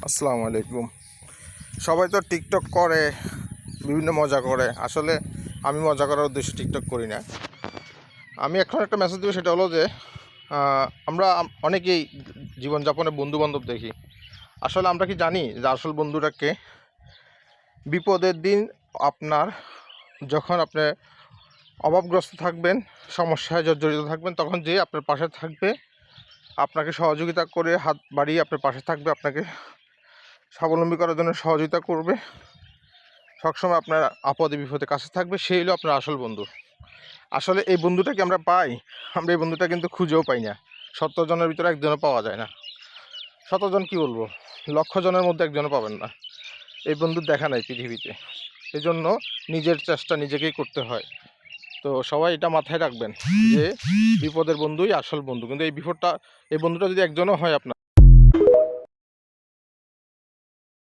আসসালামু আলাইকুম। সবাই তো টিকটক করে, বিভিন্ন মজা করে। আসলে আমি মজা করার উদ্দেশ্যে টিকটক করি না। আমি এখন একটা মেসেজ দেবো, সেটা হলো যে আমরা অনেকেই জীবনযাপনে বন্ধুবান্ধব দেখি। আসলে আমরা কি জানি যে আসল বন্ধুটাকে? বিপদের দিন আপনার, যখন আপনি অভাবগ্রস্ত থাকবেন, সমস্যায় জর্জরিত থাকবেন, তখন যে আপনার পাশে থাকবে, আপনাকে সহযোগিতা করে হাত বাড়িয়ে আপনার পাশে থাকবে, আপনাকে স্বাবলম্বী করার জন্য সহযোগিতা করবে, সবসময় আপনার আপদে বিপদে কাছে থাকবে, সেই হলো আপনার আসল বন্ধু। আসলে এই বন্ধুটাকে আমরা পাই, আমরা এই বন্ধুটা কিন্তু খুঁজেও পাই না। 70 জনের ভিতরে একজনও পাওয়া যায় না। 100 জন কী বলবো, লক্ষ জনের মধ্যে একজনও পাবেন না। এই বন্ধুর দেখা নাই পৃথিবীতে। এই জন্য নিজের চেষ্টা নিজেকেই করতে হয়। তো সবাই এটা মাথায় রাখবেন যে বিপদের বন্ধুই আসল বন্ধু। কিন্তু এই বন্ধুটা যদি একজনও হয় আপনার,